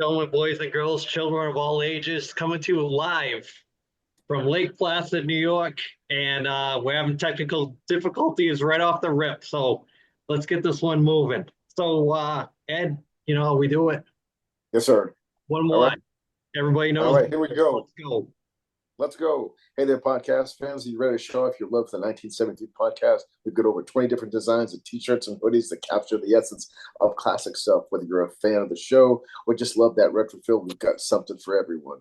gentlemen, boys and girls, children of all ages, coming to you live from Lake Placid, New York, and we're having technical difficulties right off the rip. So let's get this one moving. So Ed, you know how we do it. Yes, sir. One All right. more. Everybody All knows. right. Here we go. Let's go. Let's go. Hey there, podcast fans. Are you ready to show off your love for the 1973 podcast? We've got over 20 different designs of t-shirts and hoodies that capture the essence of classic stuff. Whether you're a fan of the show or just love that retro feel, we've got something for everyone.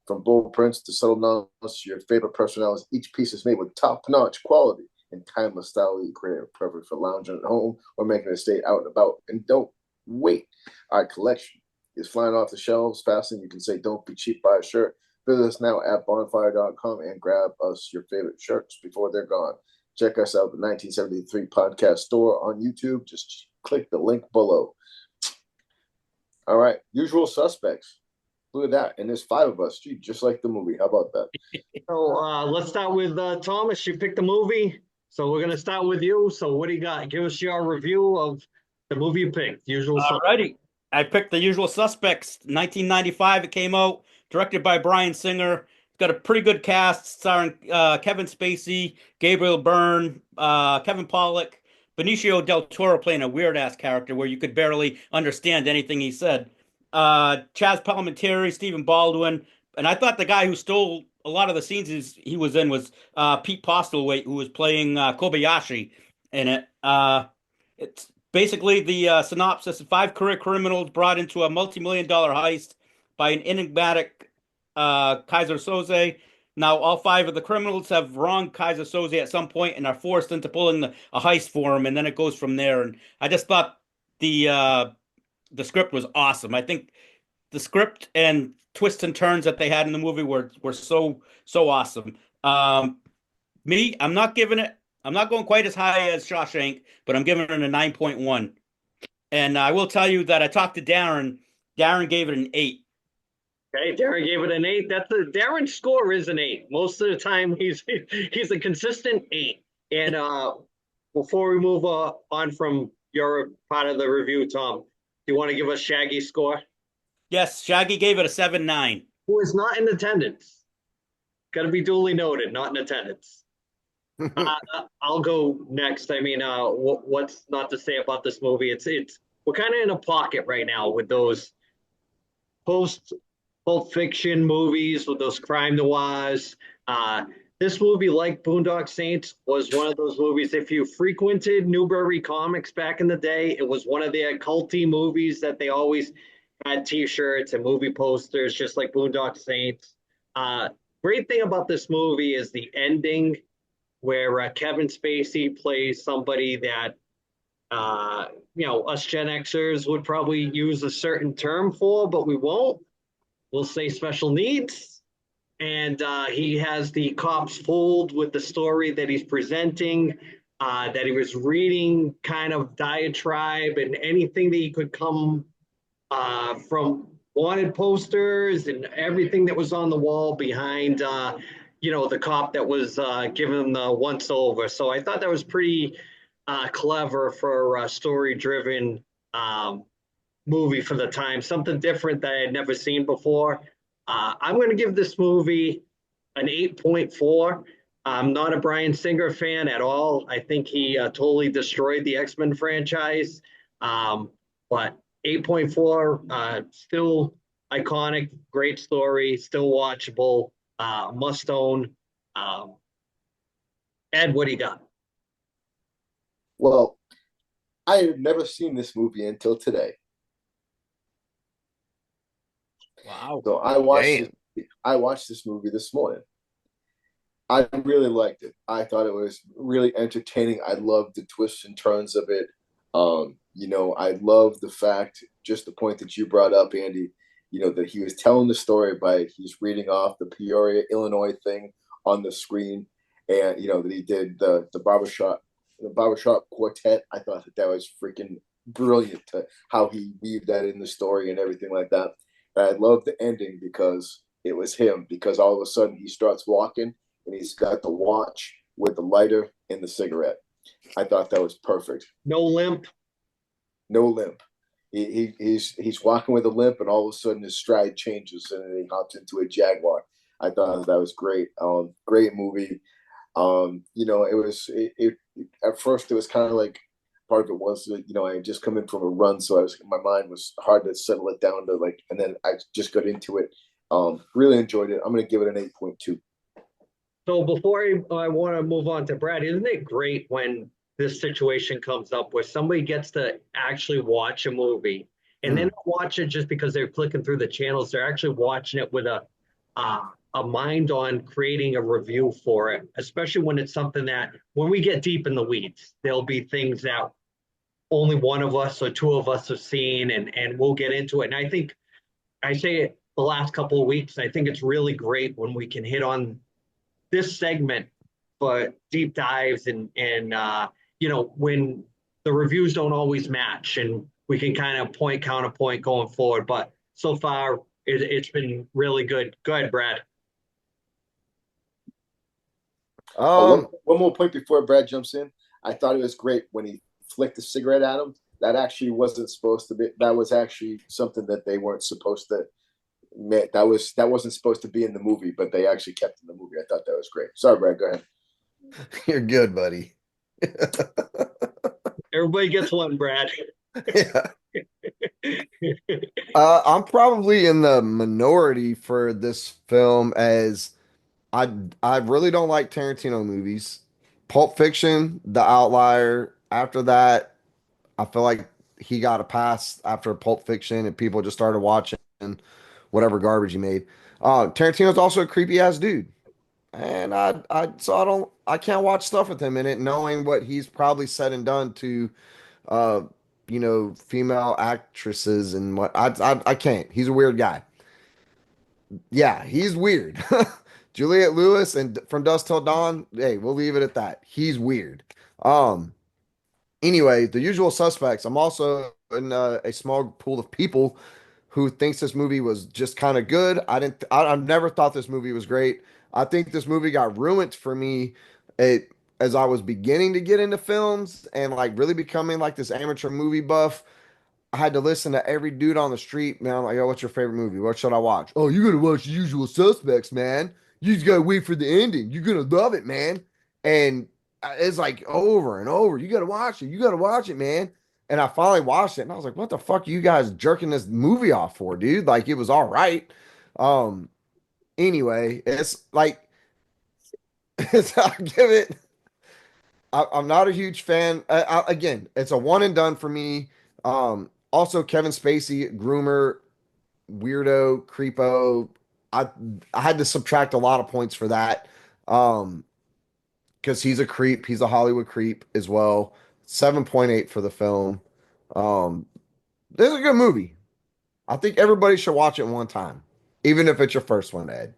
From bold prints to subtle nods to your favorite personalities, each piece is made with top-notch quality and timeless style that you create, perfect for lounging at home or making a stay out and about. And don't wait. Our collection is flying off the shelves fast, and you can say, don't be cheap, buy a shirt. Visit us now at bonfire.com and grab us your favorite shirts before they're gone. Check us out, the 1973 Podcast Store on YouTube. Just click the link below. All right, usual suspects. Look at that. And there's 5 of us. Gee, just like the movie. How about that? So let's start with Thomas. You picked the movie. So we're going to start with you. So what do you got? Give us your review of the movie you picked. Usual suspects. Alrighty. I picked The Usual Suspects. 1995 it came out, directed by Bryan Singer. It's got a pretty good cast starring Kevin Spacey, Gabriel Byrne, Kevin Pollak, Benicio del Toro playing a weird-ass character where you could barely understand anything he said. Chaz Palminteri, Stephen Baldwin, and I thought the guy who stole a lot of the scenes he was in was Pete Postlethwaite, who was playing Kobayashi in it. It's basically the synopsis of 5 career criminals brought into a multi-million-dollar heist by an enigmatic Kaiser Soze. Now, all 5 of the criminals have wronged Kaiser Soze at some point and are forced into pulling a heist for him, and then it goes from there. And I just thought the script was awesome. I think the script and twists and turns that they had in the movie were so awesome. Me, I'm not giving it. I'm not going quite as high as Shawshank, but I'm giving it a 9.1. And I will tell you that I talked to Darren. Darren gave it an 8. Okay, Darren gave it an 8. Darren's score is an 8. Most of the time, he's a consistent 8. And before we move on from your part of the review, Tom, do you want to give us Shaggy's score? Yes, Shaggy gave it a 7.9. Who is not in attendance? Got to be duly noted, not in attendance. I'll go next. I mean, what's not to say about this movie? It's we're kind of in a pocket right now with those post Pulp Fiction movies, with those crime noirs. This movie, like Boondock Saints, was one of those movies. If you frequented Newbury Comics back in the day, it was one of their culty movies that they always had T-shirts and movie posters, just like Boondock Saints. Great thing about this movie is the ending, where Kevin Spacey plays somebody that us Gen Xers would probably use a certain term for, but we won't. We'll say special needs. And he has the cops fooled with the story that he's presenting, that he was reading kind of diatribe and anything that he could come from wanted posters and everything that was on the wall behind, the cop that was given the once over. So I thought that was pretty clever for a story-driven movie for the time, something different that I had never seen before. I'm going to give this movie an 8.4. I'm not a Bryan Singer fan at all. I think he totally destroyed the X-Men franchise. But 8.4, still iconic, great story, still watchable, must own. Ed, what do you got? Well, I had never seen this movie until today. Wow. So I watched this movie this morning. I really liked it. I thought it was really entertaining. I loved the twists and turns of it. I love the fact, just the point that you brought up, Andy, that he was telling the story by he's reading off the Peoria, Illinois thing on the screen, and that he did the barbershop quartet. I thought that was freaking brilliant to how he weaved that in the story and everything like that. And I love the ending because it was him, because all of a sudden he starts walking and he's got the watch with the lighter and the cigarette. I thought that was perfect. No limp. No limp. he's walking with a limp, and all of a sudden his stride changes, and then he hops into a Jaguar. I thought that was great. Great movie. At first it was kind of like part of it was I had just come in from a run, so my mind was hard to settle it down to like, and then I just got into it. Really enjoyed it. I'm gonna give it an 8.2. So before I want to move on to Brad, isn't it great when this situation comes up where somebody gets to actually watch a movie and then watch it just because they're clicking through the channels? They're actually watching it with a mind on creating a review for it, especially when it's something that when we get deep in the weeds, there'll be things that only one of us or two of us have seen, and we'll get into it. And I think I say it the last couple of weeks, I think it's really great when we can hit on this segment for deep dives and when the reviews don't always match and we can kind of counterpoint going forward. But so far it's been really good. Go ahead, Brad. One more point before Brad jumps in. I thought it was great when he flicked the cigarette at him. That actually wasn't supposed to be. That was actually something that they weren't supposed to. That wasn't supposed to be in the movie, but they actually kept in the movie. I thought that was great. Sorry, Brad. Go ahead. You're good, buddy. Everybody gets one, Brad. Yeah. I'm probably in the minority for this film, as I really don't like Tarantino movies. Pulp Fiction, The Outlier. After that, I feel like he got a pass after Pulp Fiction, and people just started watching whatever garbage he made. Tarantino's also a creepy ass dude, and I can't watch stuff with him in it, knowing what he's probably said and done to, female actresses and what I can't. He's a weird guy. Yeah, he's weird. Juliette Lewis and From Dusk Till Dawn. Hey, we'll leave it at that. He's weird. Anyway, The Usual Suspects. I'm also in a small pool of people who thinks this movie was just kind of good. I never thought this movie was great. I think this movie got ruined for me as I was beginning to get into films and like really becoming like this amateur movie buff. I had to listen to every dude on the street, man. I'm like, yo, what's your favorite movie? What should I watch? Oh, you gotta watch The Usual Suspects, man. You just gotta wait for the ending. You're gonna love it, man. And it's like over and over. You gotta watch it. You gotta watch it, man. And I finally watched it, and I was like, what the fuck are you guys jerking this movie off for, dude? Like, it was all right. Um, anyway, it's like I give it. I'm not a huge fan. Again, it's a one and done for me. Also, Kevin Spacey, groomer, weirdo, creepo. I I had to subtract a lot of points for that. Because he's a creep. He's a Hollywood creep as well. 7.8 for the film. Um, this is a good movie. I think everybody should watch it one time, even if it's your first one, Ed.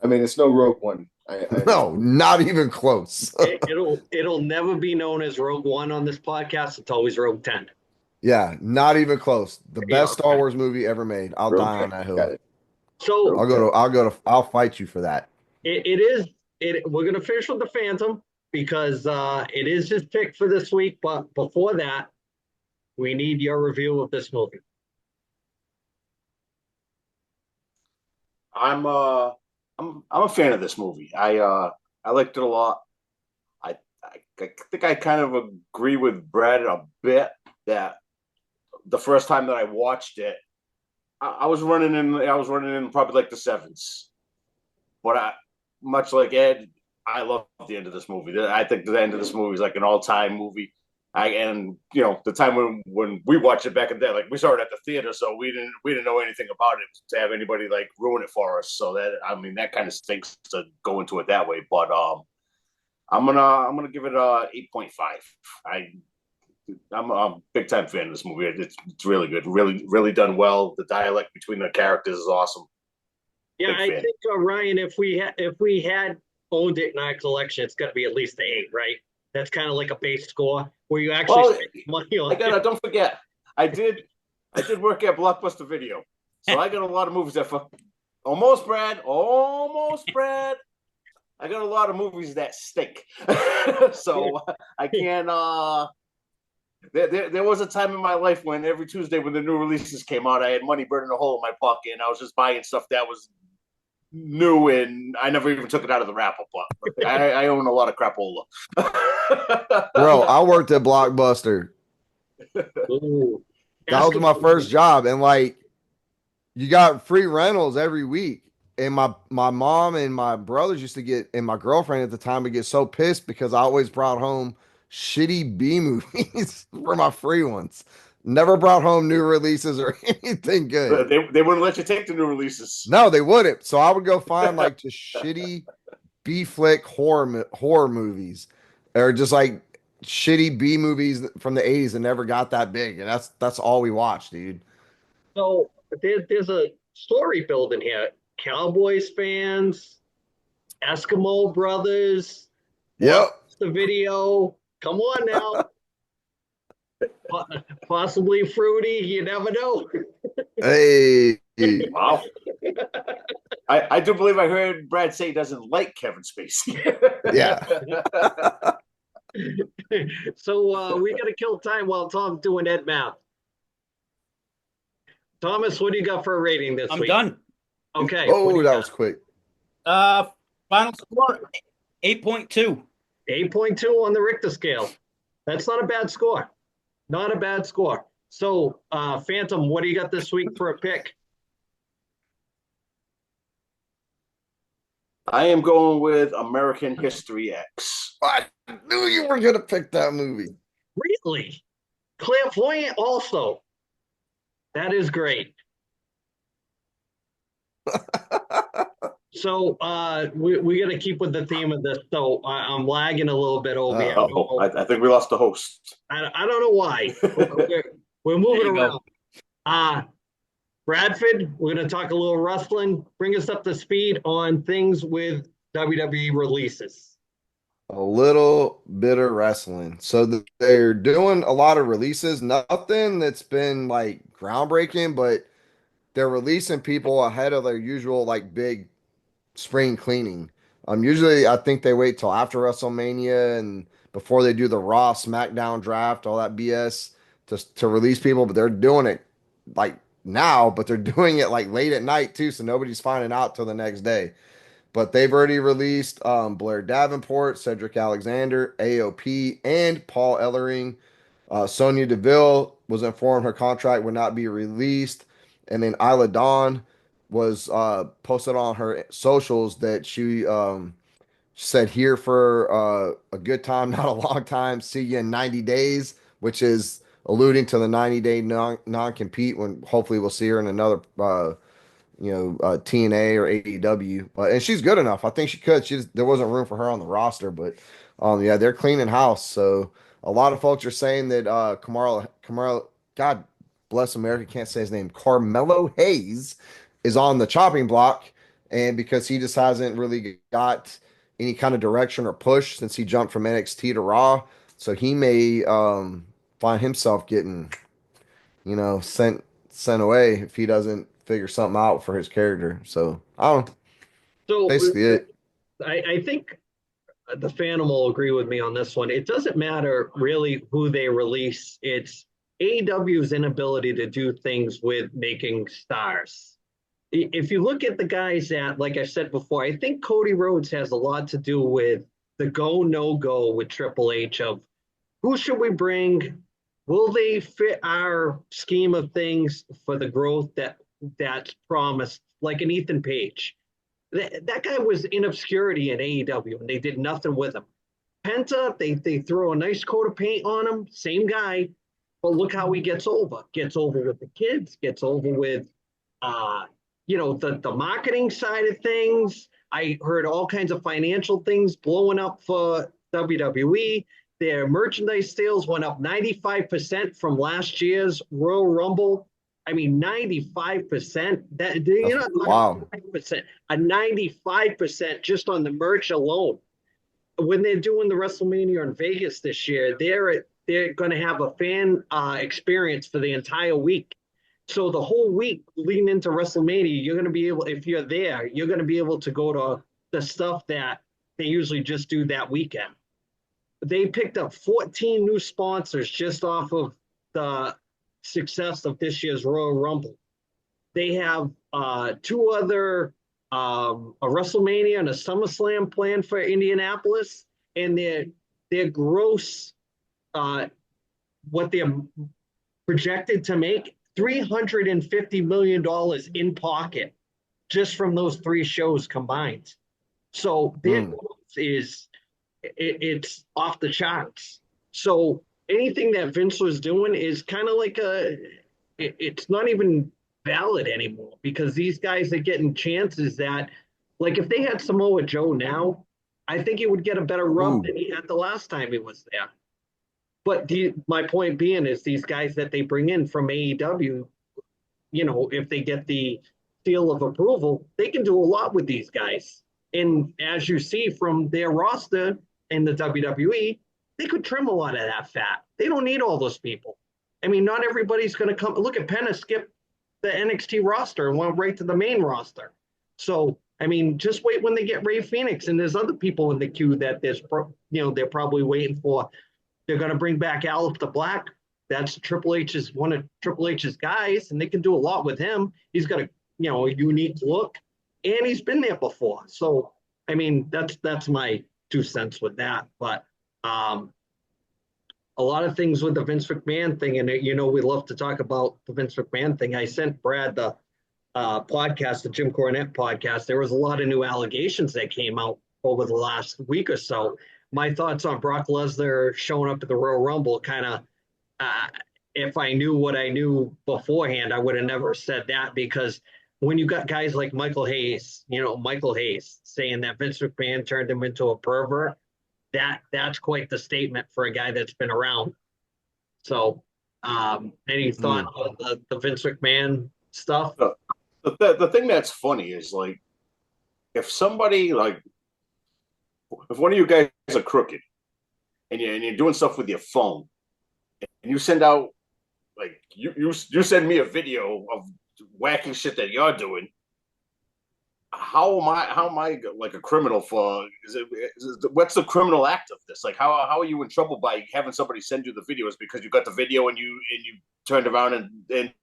I mean, it's no Rogue One. I No, not even close. It'll never be known as Rogue One on this podcast. It's always Rogue 10. Yeah, not even close. The Yeah, best Star Wars movie ever made. I'll die on that hill. So I'll fight you for that. we're gonna finish with the Phantom because it is his pick for this week. But before that, we need your review of this movie. I'm a fan of this movie. I liked it a lot. I think I kind of agree with Brad a bit that the first time that I watched it, I was running in probably like the sevens. But much like Ed, I love the end of this movie. I think the end of this movie is like an all-time movie. The time when we watched it back in the day, like we saw it at the theater, so we didn't know anything about it to have anybody like ruin it for us. So that kind of stinks to go into it that way. But I'm gonna give it a 8.5. I'm a big time fan of this movie. It's really good, really done well. The dialect between the characters is awesome. Yeah, I think Ryan, if we had owned it in our collection, it's got to be at least an 8, right? That's kind of like a base score where you actually spend money on it. Don't forget, I did work at Blockbuster Video, so I got a lot of movies that almost Brad. I got a lot of movies that stink, so I can't. There was a time in my life when every Tuesday when the new releases came out, I had money burning a hole in my pocket, and I was just buying stuff that was new, and I never even took it out of the wrapper. But I own a lot of crapola. Bro, I worked at Blockbuster. Ooh. That was my first job, and like you got free rentals every week. And my mom and my brothers used to get, and my girlfriend at the time would get so pissed because I always brought home shitty B movies for my free ones. Never brought home new releases or anything good. They wouldn't let you take the new releases. No, they wouldn't. So I would go find like just shitty B flick horror movies, or just like shitty B movies from the 80s that never got that big, and that's all we watched, dude. So there's a story building here. Cowboys fans, Eskimo brothers, Yep. the video. Come on now. Possibly fruity. You never know. Hey. Wow. I do believe I heard Brad say he doesn't like Kevin Spacey. Yeah. So we got to kill time while Tom's doing Ed math. Thomas, what do you got for a rating this I'm week? done. Okay. what do Oh, you that got? was quick. Final score 8.2. 8.2 on the Richter scale. That's not a bad score. Not a bad score. So, Phantom, what do you got this week for a pick? I am going with American History X. I knew you were gonna pick that movie. Really? Clairvoyant also. That is great. So we got to keep with the theme of this. So I'm lagging a little bit over here. Oh, I think we lost the host. I don't know why. We're moving around. Bradford, we're going to talk a little wrestling. Bring us up to speed on things with WWE releases. A little bit of wrestling. So they're doing a lot of releases. Nothing that's been like groundbreaking, but they're releasing people ahead of their usual like big spring cleaning. Usually I think they wait till after WrestleMania and before they do the Raw SmackDown draft, all that BS to release people, but they're doing it like now, but they're doing it like late at night too, so nobody's finding out till the next day. But they've already released Blair Davenport, Cedric Alexander, AOP, and Paul Ellering. Sonya Deville was informed her contract would not be released. And then Isla Dawn was posted on her socials that she said, here for a good time, not a long time. See you in 90 days, which is alluding to the 90-day non-compete when hopefully we'll see her in another TNA or AEW. And she's good enough. I think she could. There wasn't room for her on the roster, but yeah, they're cleaning house. So a lot of folks are saying that Carmelo, God bless America, can't say his name, Carmelo Hayes is on the chopping block, and because he just hasn't really got any kind of direction or push since he jumped from NXT to Raw, so he may find himself getting sent away if he doesn't figure something out for his character. So I don't know. So Basically it. I think the Phantom will agree with me on this one. It doesn't matter really who they release. It's AEW's inability to do things with making stars. If you look at the guys that, like I said before, I think Cody Rhodes has a lot to do with the go, no go with Triple H of who should we bring? Will they fit our scheme of things for the growth that's promised, like an Ethan Page? That guy was in obscurity in AEW, and they did nothing with him. Penta, they throw a nice coat of paint on him, same guy, but look how he gets over. Gets over with the kids, gets over with, the marketing side of things. I heard all kinds of financial things blowing up for WWE. Their merchandise sales went up 95% from last year's Royal Rumble. I mean, 95%. Wow. 95%. A 95% just on the merch alone. When they're doing the WrestleMania in Vegas this year, they're going to have a fan experience for the entire week. So the whole week leading into WrestleMania, you're going to be able, if you're there, you're going to be able to go to the stuff that they usually just do that weekend. they picked up 14 new sponsors just off of the success of this year's Royal Rumble. They have two other a WrestleMania and a SummerSlam planned for Indianapolis, and their gross what they're projected to make $350 million in pocket just from those three shows combined. So their growth it's off the charts. So anything that Vince was doing is kind of like it's not even valid anymore because these guys are getting chances that, like, if they had Samoa Joe now, I think he would get a better rub than he had the last time he was there. But my point being is these guys that they bring in from AEW, you know, if they get the seal of approval, they can do a lot with these guys. And as you see from their roster in the WWE, they could trim a lot of that fat. They don't need all those people. I mean, not everybody's going to come. Look at Penna skip the NXT roster and went right to the main roster. So, I mean, just wait when they get Ray Phoenix, and there's other people in the queue that they're probably waiting for. They're going to bring back Aleister Black. That's one of Triple H's guys, and they can do a lot with him. He's got a unique look, and he's been there before. So, I mean, that's my 2 cents with that. But a lot of things with the Vince McMahon thing, and we love to talk about the Vince McMahon thing. I sent Brad the podcast, the Jim Cornette podcast. There was a lot of new allegations that came out over the last week or so. My thoughts on Brock Lesnar showing up at the Royal Rumble kind of, if I knew what I knew beforehand, I would have never said that, because when you got guys like Michael Hayes saying that Vince McMahon turned him into a pervert, that's quite the statement for a guy that's been around. So, any thought on the Vince McMahon stuff? The thing that's funny is, like, if somebody, like, if one of you guys are crooked and you're doing stuff with your phone and you send out, like, you send me a video of wacky shit that you're doing, how am I like a criminal for? What's the criminal act of this? Like, how are you in trouble by having somebody send you the videos because you got the video and you turned around and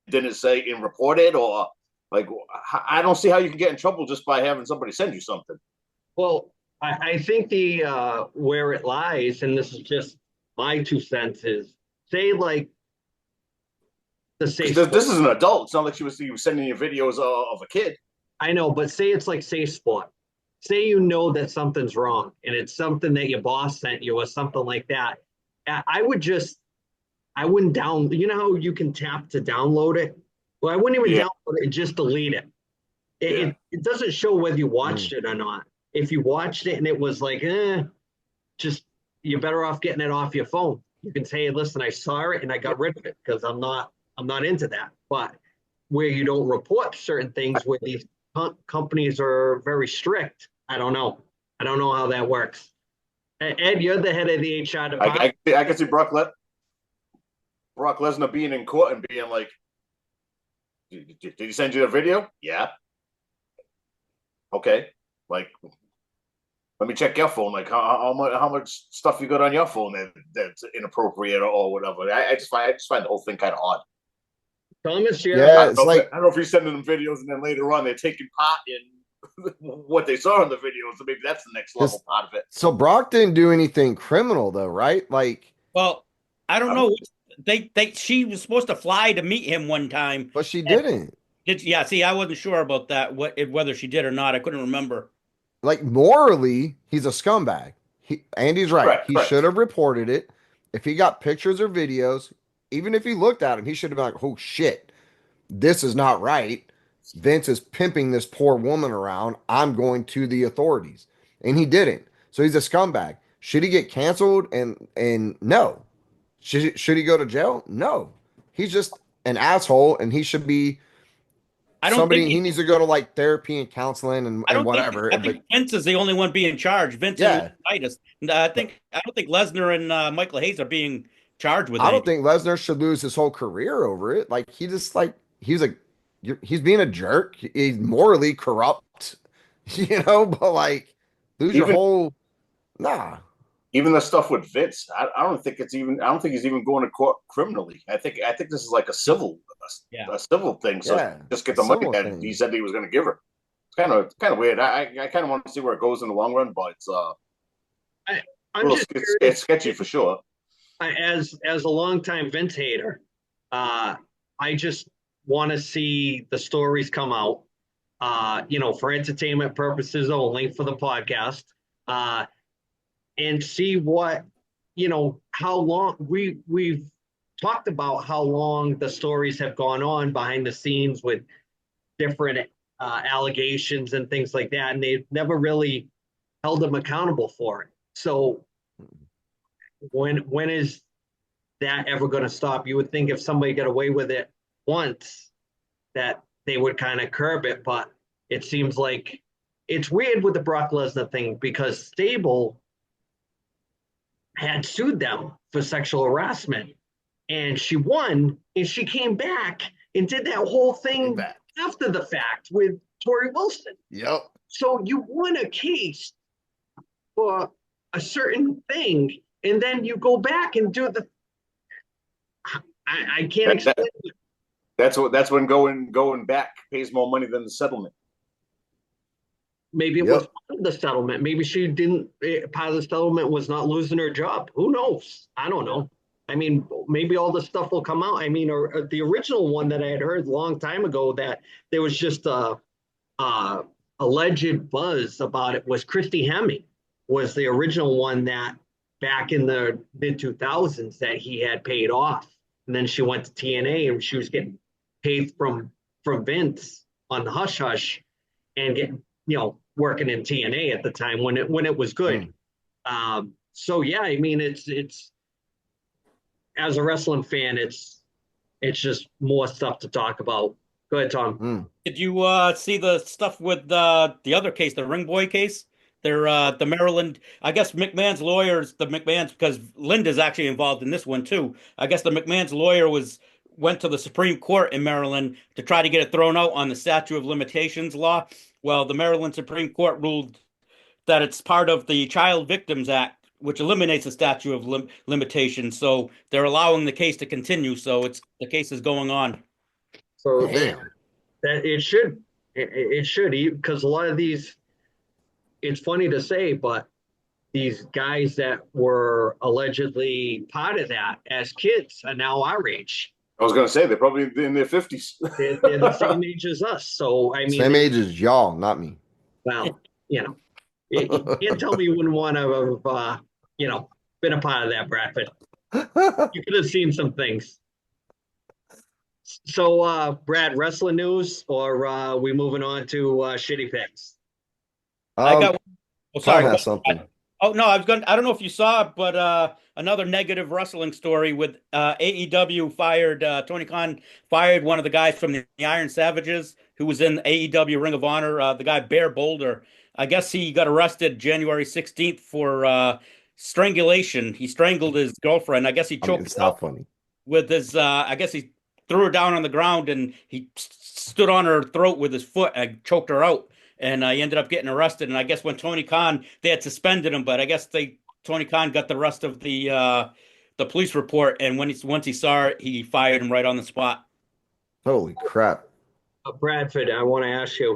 didn't say and report it? Or, like, I don't see how you can get in trouble just by having somebody send you something. Well, I think the where it lies, and this is just my 2 cents, is say, like, this is an adult. It's not like he was sending you videos of a kid. I know, but say it's like Safe Sport. Say you know that something's wrong and it's something that your boss sent you or something like that. I wouldn't you know how you can tap to download it? Well, I wouldn't even download it and just delete it. It doesn't show whether you watched it or not. If you watched it and it was like, just, you're better off getting it off your phone. You can say, listen, I saw it and I got rid of it because I'm not into that. But where you don't report certain things, where these companies are very strict, I don't know how that works. Ed, you're the head of the HR department. I can see Brock Lesnar being in court and being like, did he send you a video? Yeah. Okay. Like, let me check your phone. Like, how much stuff you got on your phone that's inappropriate or whatever. I just find the whole thing kind of odd. Thomas, I don't know if he's sending them videos and then later on they're taking part in what they saw in the videos. So maybe that's the next level part of it. So Brock didn't do anything criminal, though, right? Like, well, I don't know. She was supposed to fly to meet him one time, but she didn't. Yeah, see, I wasn't sure about that. Whether she did or not, I couldn't remember. Like, morally, he's a scumbag. Andy's right. He should have reported it. If he got pictures or videos, even if he looked at him, he should have been like, oh, shit, this is not right. Vince is pimping this poor woman around. I'm going to the authorities. And he didn't. So he's a scumbag. Should he get canceled? And no. Should he go to jail? No. He's just an asshole, and he should be he needs to go to, like, therapy and counseling and whatever. I think Vince is the only one being charged. Vince and Titus. I don't think Lesnar and Michael Hayes are being charged with. I don't think Lesnar should lose his whole career over it. Like, he's being a jerk. He's morally corrupt, but, like, lose your whole. Nah. even the stuff with Vince, I don't think it's even. I don't think he's even going to court criminally. I think this is like a civil, Yeah. a civil thing. So Yeah, just get a the money civil that thing. he said he was going to give her. It's kind of weird. I kind of want to see where it goes in the long run, but it's I'm just it's curious, sketchy for sure. as a longtime Vince hater, I just want to see the stories come out, for entertainment purposes only for the podcast, uh, and see what, how long we've talked about how long the stories have gone on behind the scenes with different allegations and things like that, and they've never really held them accountable for it. So when is that ever going to stop? You would think if somebody got away with it once, that they would kind of curb it, but it seems like it's weird with the Brock Lesnar thing because Stable had sued them for sexual harassment, and she won, and she came back and did that whole thing after the fact with Tori Wilson. Yep. So you won a case for a certain thing, and then you go back and do the. I can't explain. That's when going back pays more money than the settlement. Maybe it was part of the settlement. Maybe she didn't. Part of the settlement was not losing her job. Who knows? I don't know. I mean, maybe all the stuff will come out. I mean, or the original one that I had heard a long time ago that there was just a alleged buzz about it was Christy Hemme was the original one that back in the mid 2000s that he had paid off, and then she went to TNA and she was getting paid from Vince on the hush hush and getting working in TNA at the time when it was good. So yeah, I mean it's as a wrestling fan, it's just more stuff to talk about. Go ahead, Tom. Did you see the stuff with the other case, the Ring Boy case? They're the Maryland. I guess McMahon's lawyers, the McMahon's, because Linda's actually involved in this one too. I guess the McMahon's lawyer went to the Supreme Court in Maryland to try to get it thrown out on the statute of limitations law. Well, the Maryland Supreme Court ruled that it's part of the Child Victims Act, which eliminates the statute of limitations. So they're allowing the case to continue. So the case is going on. So Damn. that it should because a lot of these, it's funny to say, but these guys that were allegedly part of that as kids are now our age. I was going to say they're probably in their 50s. They're the same age as us. So I mean, Same age as y'all, not me. well, you can't tell me you wouldn't want to have been a part of that, Bradford. You could have seen some things. So, Brad, wrestling news, or we moving on to shitty picks? I got. Oh, sorry. Tom has something. Oh no, I was going. I don't know if you saw it, but another negative wrestling story with AEW fired Tony Khan fired one of the guys from the Iron Savages who was in AEW Ring of Honor. The guy Bear Boulder. I guess he got arrested January 16th for strangulation. He strangled his girlfriend. I guess he choked It's her not out funny. with his. I guess he threw her down on the ground and he stood on her throat with his foot and choked her out. And he ended up getting arrested. And I guess when Tony Khan, they had suspended him, but I guess Tony Khan got the rest of the police report. And once he saw it, he fired him right on the spot. Holy crap. Bradford, I want to ask you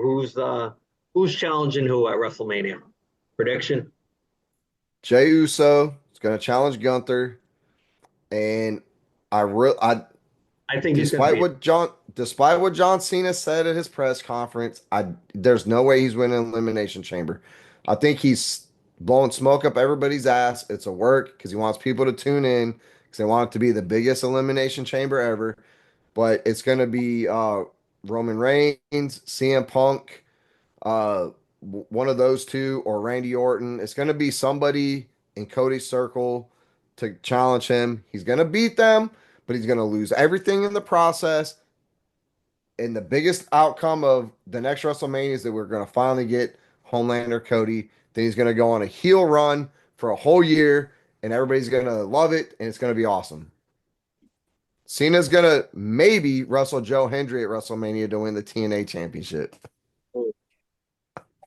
who's challenging who at WrestleMania? Prediction? Jey Uso is going to challenge Gunther, and I think despite what John Cena said at his press conference, there's no way he's winning Elimination Chamber. I think he's blowing smoke up everybody's ass. It's a work because he wants people to tune in because they want it to be the biggest Elimination Chamber ever. But it's going to be Roman Reigns, CM Punk, one of those two, or Randy Orton. It's going to be somebody in Cody's circle to challenge him. He's going to beat them, but he's going to lose everything in the process. And the biggest outcome of the next WrestleMania is that we're going to finally get Homelander Cody. Then he's going to go on a heel run for a whole year, and everybody's going to love it, and it's going to be awesome. Cena's going to maybe wrestle Joe Hendry at WrestleMania to win the TNA championship.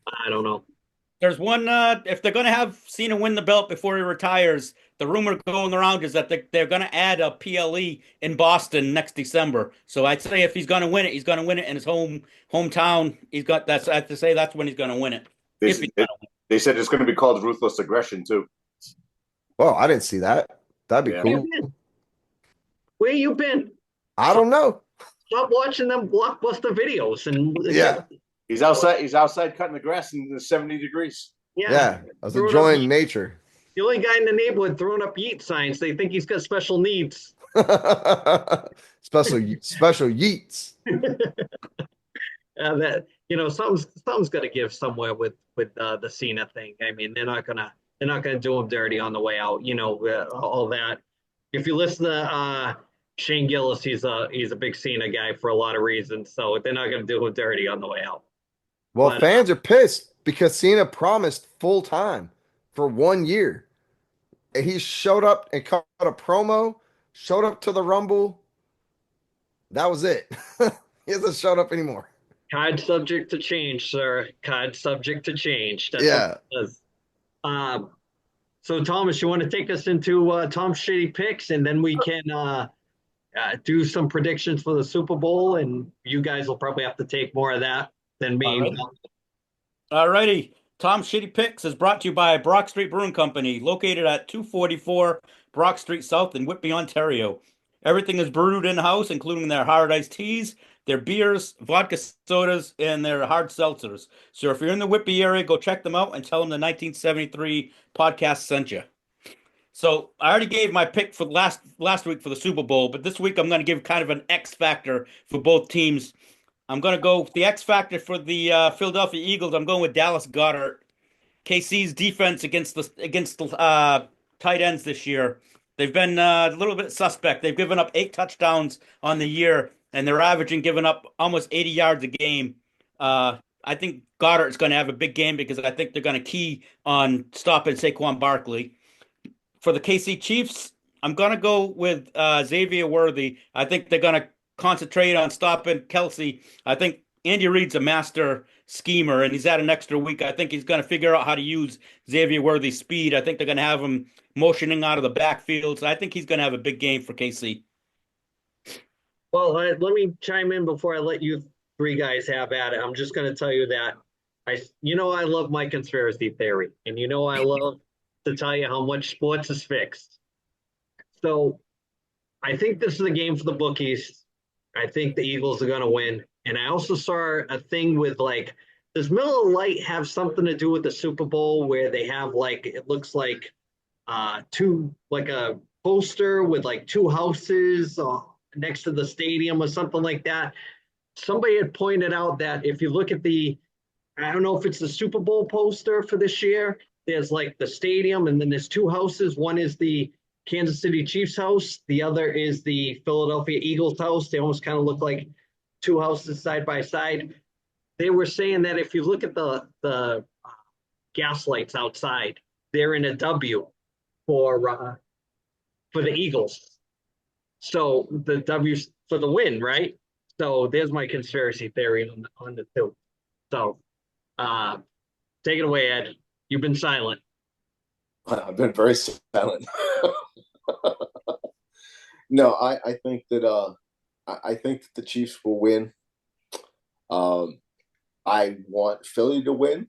I don't know. There's one. If they're gonna have Cena win the belt before he retires, the rumor going around is that they're gonna add a PLE in Boston next December. So I'd say if he's gonna win it, he's gonna win it in his hometown. He's got that's. I have to say that's when he's gonna win it. They, If he's they, gonna they said it's going to be called Ruthless Aggression too. Well, I didn't see that. That'd be Yeah. Where you cool. been? Where you been? I don't know. Stop watching them blockbuster videos and Yeah. He's outside. He's outside cutting the grass in the 70 degrees. Yeah. I was Throwing enjoying up, nature. the only guy in the neighborhood throwing up yeet signs. They think he's got special needs. Special yeets. That something's got to give somewhere with the Cena thing. I mean, they're not gonna do him dirty on the way out. All that. If you listen to Shane Gillis, he's a big Cena guy for a lot of reasons. So they're not gonna do him dirty on the way out. Well, But fans are pissed because Cena promised full time for 1 year. And he showed up and cut a promo, showed up to the Rumble. That was it. He hasn't showed up anymore. card subject to change, sir. Card subject to change. That's Yeah. what it does. So Thomas, you want to take us into Tom's shitty picks, and then we can do some predictions for the Super Bowl, and you guys will probably have to take more of that than me. Alrighty. Tom's Shitty Picks is brought to you by Brock Street Brewing Company, located at 244 Brock Street South in Whitby, Ontario. Everything is brewed in-house, including their hard iced teas, their beers, vodka sodas, and their hard seltzers. So if you're in the Whitby area, go check them out and tell them the 1973 podcast sent you. So I already gave my pick for last week for the Super Bowl, but this week I'm going to give kind of an X factor for both teams. I'm going to go with the X factor for the Philadelphia Eagles. I'm going with Dallas Goedert. KC's defense against the tight ends this year. They've been a little bit suspect. They've given up 8 touchdowns on the year, and they're averaging giving up almost 80 yards a game. I think Goddard's going to have a big game because I think they're going to key on stopping Saquon Barkley. For the KC Chiefs, I'm going to go with Xavier Worthy. I think they're going to concentrate on stopping Kelsey. I think Andy Reid's a master schemer, and he's had an extra week. I think he's going to figure out how to use Xavier Worthy's speed. I think they're going to have him motioning out of the backfield. So I think he's going to have a big game for KC. Well, let me chime in before I let you three guys have at it. I'm just going to tell you that I love my conspiracy theory, and I love to tell you how much sports is fixed. So I think this is a game for the bookies. I think the Eagles are going to win. And I also saw a thing with does Miller Lite have something to do with the Super Bowl where they have it looks like a poster with two houses next to the stadium or something like that. Somebody had pointed out that if you look at I don't know if it's the Super Bowl poster for this year, there's the stadium and then there's 2 houses. One is the Kansas City Chiefs house. The other is the Philadelphia Eagles house. They almost kind of look like 2 houses side by side. They were saying that if you look at the gas lights outside, they're in a W for the Eagles. So the W's for the win, right? So there's my conspiracy theory on the 2. So take it away, Ed. You've been silent. I've been very silent. No, I think that the Chiefs will win. I want Philly to win,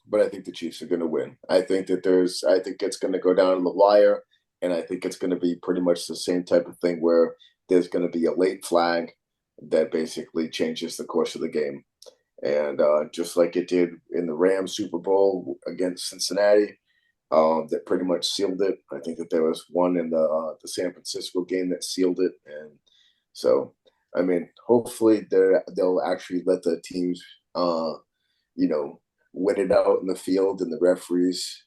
but I think the Chiefs are going to win. I think it's going to go down to the wire, and I think it's going to be pretty much the same type of thing where there's going to be a late flag that basically changes the course of the game. And just like it did in the Rams Super Bowl against Cincinnati, that pretty much sealed it. I think that there was one in the San Francisco game that sealed it. And so, I mean, hopefully they'll actually let the teams, win it out in the field and the referees,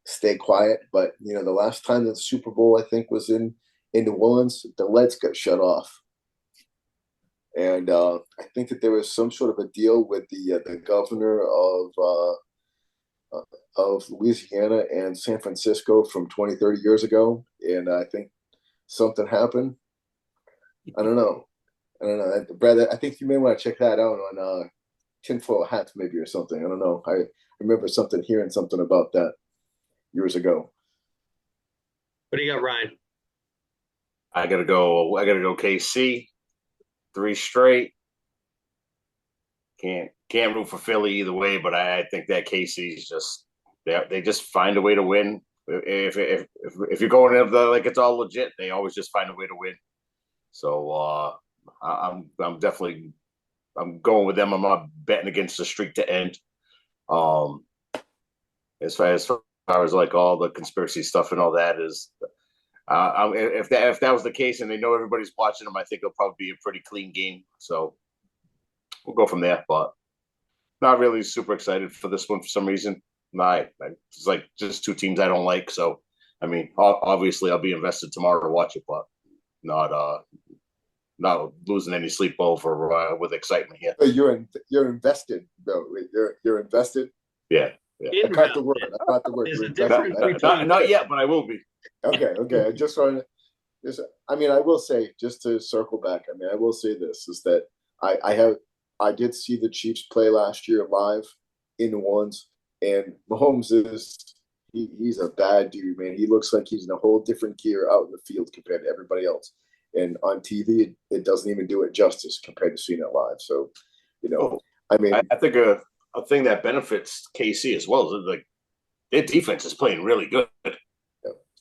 stay quiet. But, the last time the Super Bowl, I think, was in New Orleans, the lights got shut off. And I think that there was some sort of a deal with the governor of Louisiana and San Francisco from 20, 30 years ago. And I think something happened. I don't know. Brad, I think you may want to check that out on Tinfoil Hats maybe or something. I don't know. remember hearing something about that years ago. What do you got, Ryan? I gotta go. KC, 3 straight. Can't root for Philly either way, but I think that KC's just they just find a way to win. If you're going in like it's all legit, they always just find a way to win. So I'm definitely going with them. I'm not betting against the streak to end. As far as like all the conspiracy stuff and all that is, if that was the case and they know everybody's watching them, I think it'll probably be a pretty clean game. So we'll go from there. But not really super excited for this one for some reason. It's like just 2 teams I don't like. So I mean, obviously I'll be invested tomorrow to watch it, but not losing any sleep over with excitement here. You're invested though. You're invested. Yeah. I caught the word. There's a difference between not yet, but I will be. Okay. I just want to. I mean, I will say, just to circle back. I mean, I will say this is that I did see the Chiefs play last year live in New Orleans, and Mahomes he's a bad dude, man. He looks like he's in a whole different gear out in the field compared to everybody else. And on TV, it doesn't even do it justice compared to seeing it live. So, I mean, I think a thing that benefits KC as well is like their defense is playing really good. Yeah.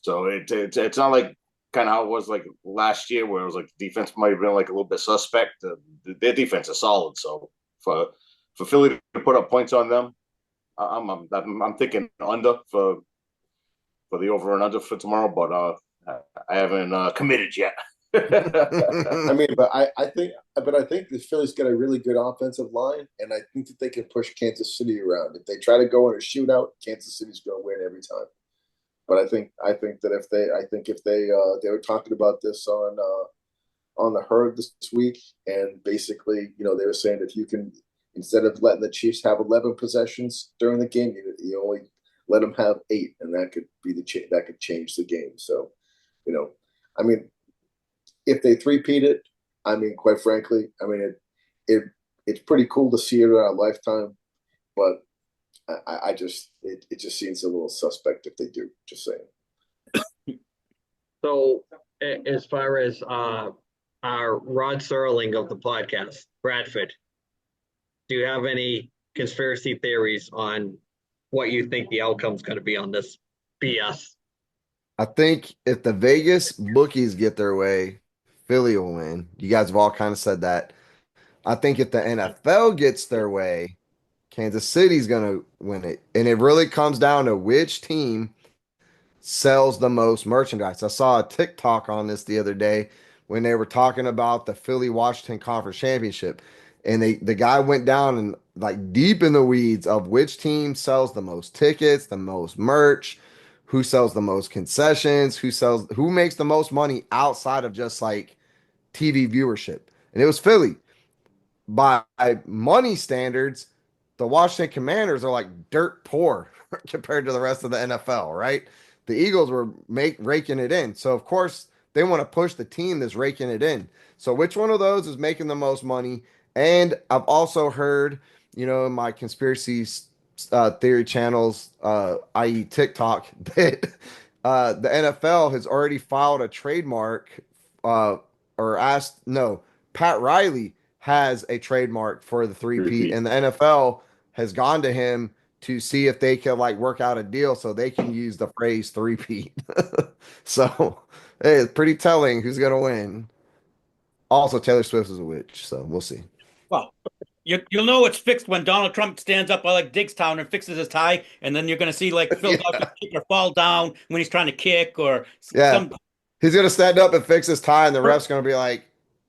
So it's not like kind of how it was like last year where it was like the defense might have been like a little bit suspect. Their defense is solid. So for Philly to put up points on them, I'm thinking under for the over and under for tomorrow, but I haven't committed yet. I mean, but I think the Phillies got a really good offensive line, and I think that they can push Kansas City around. If they try to go in a shootout, Kansas City's going to win every time. But I think that if they were talking about this on the herd this week, and basically, they were saying if you can, instead of letting the Chiefs have 11 possessions during the game, you only let them have 8, and that could be that could change the game. So, I mean, if they three-peat it, I mean, quite frankly, I mean, it's pretty cool to see it in our lifetime, but it just seems a little suspect if they do. Just saying. So, as far as our Rod Serling of the podcast, Bradford, do you have any conspiracy theories on what you think the outcome's going to be on this BS? I think if the Vegas bookies get their way, Philly will win. You guys have all kind of said that. I think if the NFL gets their way, Kansas City's going to win it. And it really comes down to which team sells the most merchandise. I saw a TikTok on this the other day when they were talking about the Philly Washington Conference Championship. And the guy went down and like deep in the weeds of which team sells the most tickets, the most merch, who sells the most concessions, who makes the most money outside of just like TV viewership. And it was Philly. By money standards, the Washington Commanders are like dirt poor compared to the rest of the NFL, right? The Eagles were raking it in. So of course they want to push the team that's raking it in. So which one of those is making the most money? And I've also heard, in my conspiracy theory channels, i.e. TikTok, that the NFL has already filed a trademark Pat Riley has a trademark for the three-peat, and the NFL has gone to him to see if they can like work out a deal so they can use the phrase three-peat. So, hey, it's pretty telling who's going to win. Also, Taylor Swift is a witch, so we'll see. Well, you'll know it's fixed when Donald Trump stands up by like Digstown and fixes his tie, and then you're going to see like Philadelphia kicker fall down when he's trying to kick or some. He's going to stand up and fix his tie, and the ref's going to be like,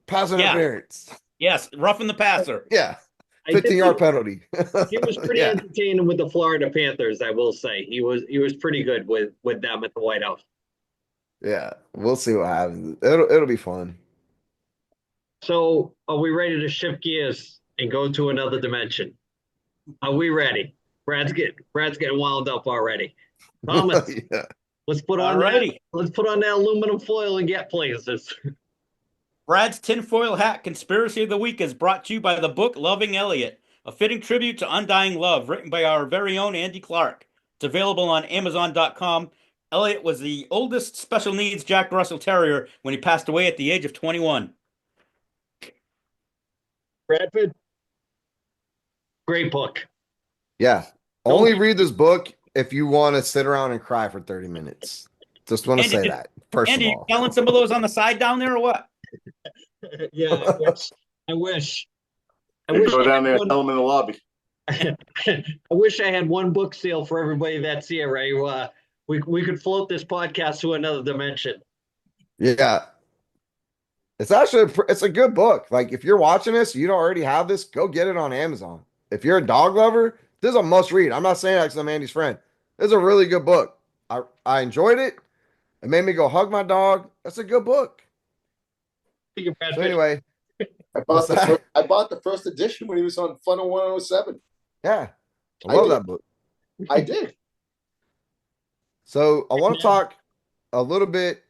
pass interference. Yes, roughing the passer. Yeah. 15-yard penalty. He was pretty entertaining with the Florida Panthers, I will say. He was pretty good with them at the White House. Yeah, we'll see what happens. It'll be fun. So, are we ready to shift gears and go to another dimension? Are we ready? Brad's getting wound up already. Thomas, let's put on that aluminum foil and get places. Brad's tinfoil hat conspiracy of the week is brought to you by the book Loving Elliot. a fitting tribute to undying love, written by our very own Andy Clark. It's available on Amazon.com. Elliot was the oldest special needs Jack Russell Terrier when he passed away at the age of 21. Bradford, great book. Yeah. Don't Only get- read this book if you want to sit around and cry for 30 minutes. Just want to Andy, say that, first Andy, of you all. selling some of those on the side down there or what? Yeah, I wish. I wish. I Hey, wish go I down had there and one, tell them in the lobby. I wish I had one book sale for everybody that's here, right? We could float this podcast to another dimension. Yeah. It's actually it's a good book. Like if you're watching this, you don't already have this, go get it on Amazon. If you're a dog lover, this is a must read. I'm not saying that because I'm Andy's friend. This is a really good book. I enjoyed it. It made me go hug my dog. That's a good book. Thank you, So Bradford. anyway, I what's bought that? I bought the first edition when he was on Fun 107. Yeah, I I love did. that book. I did. So I want to talk a little bit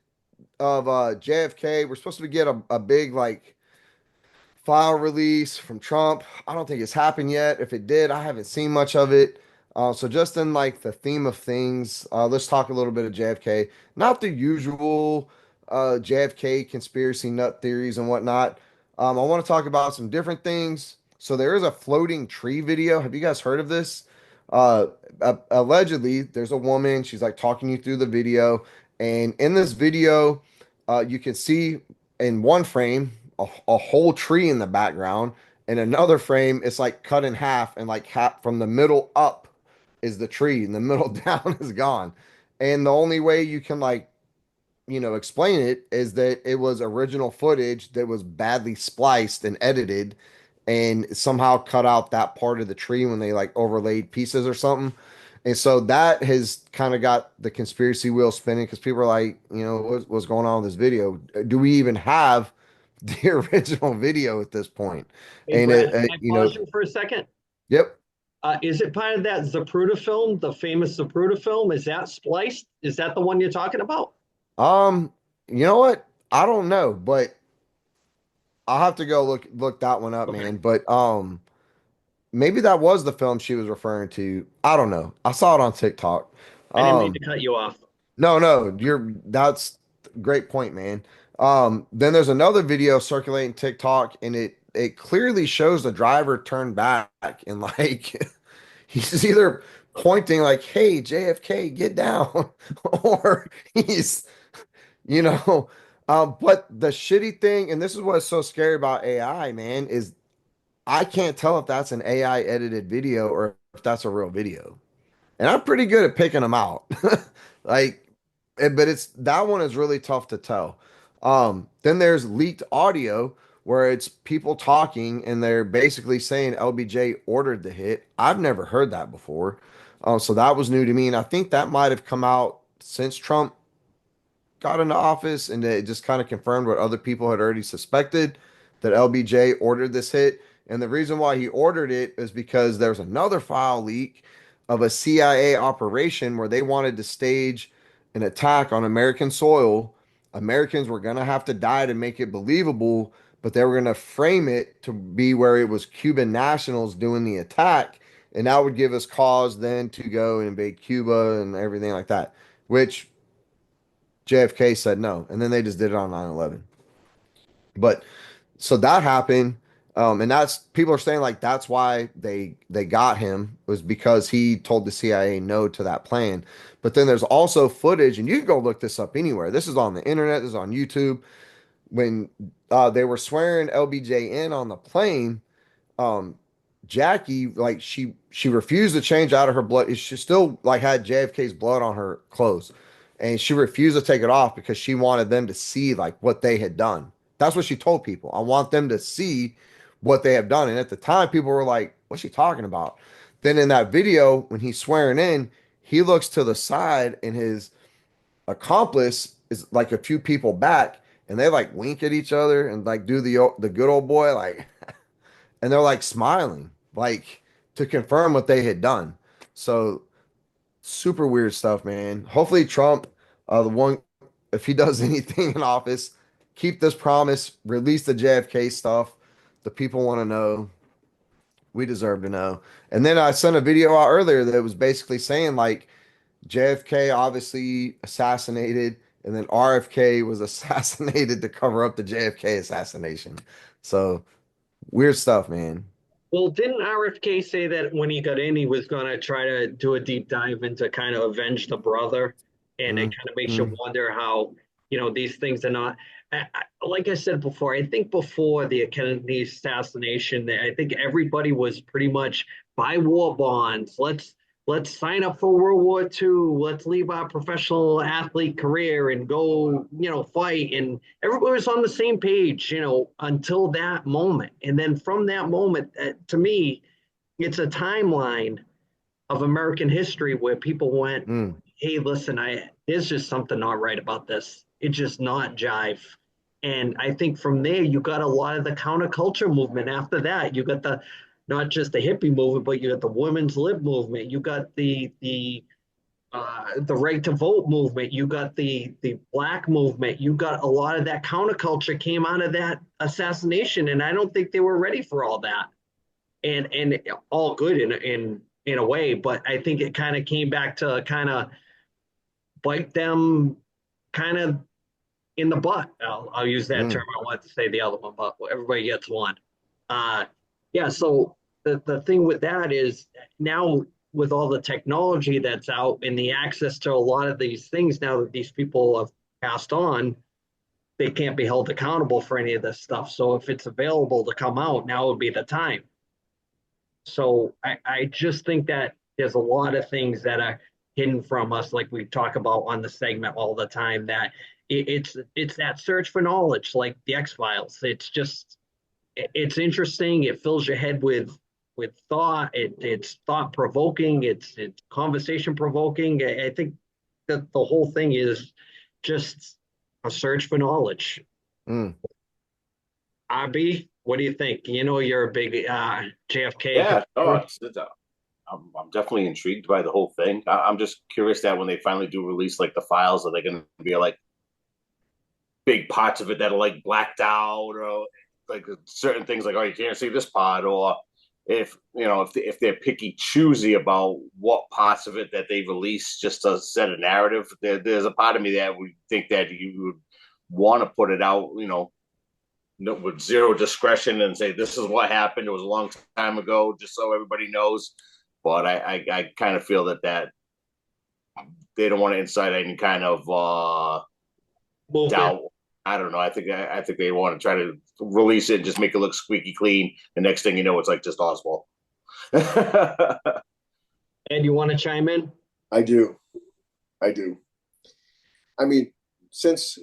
of JFK. We're supposed to get a big like file release from Trump. I don't think it's happened yet. If it did, I haven't seen much of it. So just in like the theme of things, let's talk a little bit of JFK. Not the usual JFK conspiracy nut theories and whatnot. I want to talk about some different things. So there is a floating tree video. Have you guys heard of this? Uh, Allegedly, there's a woman. She's like talking you through the video, and in this video, you can see in one frame a whole tree in the background. In another frame, it's like cut in half, and like half from the middle up is the tree, and the middle down is gone. And the only way you can like explain it is that it was original footage that was badly spliced and edited and somehow cut out that part of the tree when they like overlaid pieces or something. And so that has kind of got the conspiracy wheel spinning because people are like, what's going on with this video? Do we even have the original video at this point? Hey, And Brad, can I pause you for a second? yep. Is it part of that Zapruder film, the famous Zapruder film? Is that spliced? Is that the one you're talking about? Um, you know what? I don't know, but I'll have to go look that one up, Okay. man. But maybe that was the film she was referring to. I don't know. I saw it on TikTok. I didn't mean Um, to cut you off. no, that's a great point, man. Then there's another video circulating TikTok, and it clearly shows the driver turn back and like he's either pointing like, "Hey, JFK, get down," or he's you know. But the shitty thing, and this is what's so scary about AI, man, is I can't tell if that's an AI edited video or if that's a real video. And I'm pretty good at picking them out. Like, but it's that one is really tough to tell. Then there's leaked audio where it's people talking and they're basically saying LBJ ordered the hit. I've never heard that before. So that was new to me. And I think that might have come out since Trump got into office, and it just kind of confirmed what other people had already suspected that LBJ ordered this hit. And the reason why he ordered it is because there's another file leak of a CIA operation where they wanted to stage an attack on American soil. Americans were going to have to die to make it believable, but they were going to frame it to be where it was Cuban nationals doing the attack. And that would give us cause then to go and invade Cuba and everything like that, which JFK said no, and then they just did it on 9/11. But so that happened, and that's people are saying like that's why they got him was because he told the CIA no to that plan. But then there's also footage, and you can go look this up anywhere. This is on the internet. This is on YouTube. When they were swearing LBJ in on the plane, um Jackie like she refused to change out of her blood. She still like had JFK's blood on her clothes, and she refused to take it off because she wanted them to see like what they had done. That's what she told people. I want them to see what they have done. And at the time, people were like, "What's she talking about?" Then in that video, when he's swearing in, he looks to the side, and his accomplice is like a few people back, and they like wink at each other and like do the good old boy like and they're like smiling, like to confirm what they had done. So super weird stuff, man. Hopefully Trump, the one, if he does anything in office, keep this promise, release the JFK stuff. The people want to know. We deserve to know. And then I sent a video out earlier that was basically saying like JFK obviously assassinated, and then RFK was assassinated to cover up the JFK assassination. So weird stuff, man. Well, didn't RFK say that when he got in, he was going to try to do a deep dive into kind of avenge the brother? And it kind of makes you Mhm. wonder how, these things are not. Like I said before, I think before the Kennedy assassination, I think everybody was pretty much buy war bonds. Let's sign up for World War II. Let's leave our professional athlete career and go, fight. And everybody was on the same page, until that moment. And then from that moment, to me, it's a timeline of American history where people went, Mm. "Hey, listen, there's just something not right about this. It's just not jive." And I think from there, you got a lot of the counterculture movement. After that, you got the not just the hippie movement, but you got the women's lib movement. You got the right to vote movement. You got the black movement. You got a lot of that counterculture came out of that assassination, and I don't think they were ready for all that. And all good in a way, but I think it kind of came back to kind of bite them kind of in the butt. I'll use that term. Mm. I want to say the other one, but everybody gets one. Uh, yeah. So the thing with that is now with all the technology that's out and the access to a lot of these things now that these people have passed on, they can't be held accountable for any of this stuff. So if it's available to come out, now would be the time. So I just think that there's a lot of things that are hidden from us, like we talk about on the segment all the time, that it's that search for knowledge, like the X-Files. It's interesting. It fills your head with thought. It's thought provoking. It's conversation provoking. I think that the whole thing is just a search for knowledge. Mm. Abby, what do you think? You're a big JFK Yeah, no, guy. I'm definitely intrigued by the whole thing. I'm just curious that when they finally do release like the files, are they going to be like big parts of it that are like blacked out, or like certain things like, oh, you can't see this part, or if they're picky choosy about what parts of it that they release just to set a narrative. There's a part of me that would think that you would want to put it out, with zero discretion and say this is what happened. It was a long time ago, just so everybody knows. But I kind of feel that they don't want to incite any kind of Movement. doubt. I don't know. I think they want to try to release it and just make it look squeaky clean. The next thing you know, it's like just Oswald. Ed, you want to chime in? I do. I do. I mean, since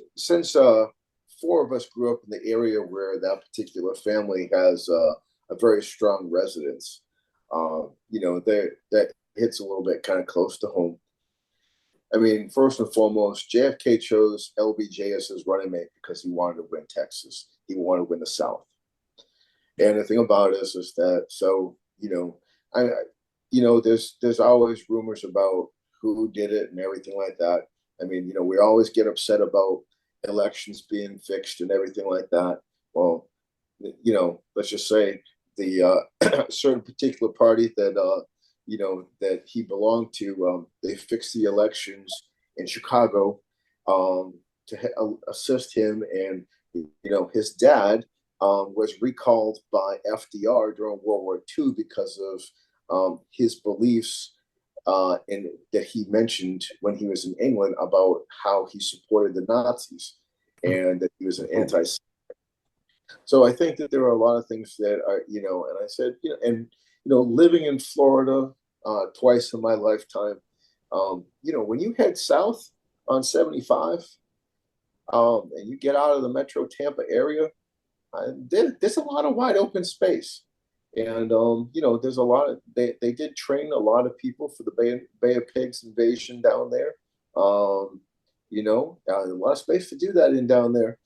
four of us grew up in the area where that particular family has a very strong residence, that hits a little bit kind of close to home. I mean, first and foremost, JFK chose LBJ as his running mate because he wanted to win Texas. He wanted to win the South. And the thing about it is that I there's always rumors about who did it and everything like that. I mean, we always get upset about elections being fixed and everything like that. Well, let's just say the certain particular party that he belonged to, they fixed the elections in Chicago to assist him, and his dad was recalled by FDR during World War II because of his beliefs in that he mentioned when he was in England about how he supported the Nazis and that he was an anti. So I think that there are a lot of things that are, and I said, living in Florida twice in my lifetime, when you head south on 75 and you get out of the Metro Tampa area, there's a lot of wide open space. And, there's a lot of, they did train a lot of people for the Bay of Pigs invasion down there. A lot of space to do that in down there.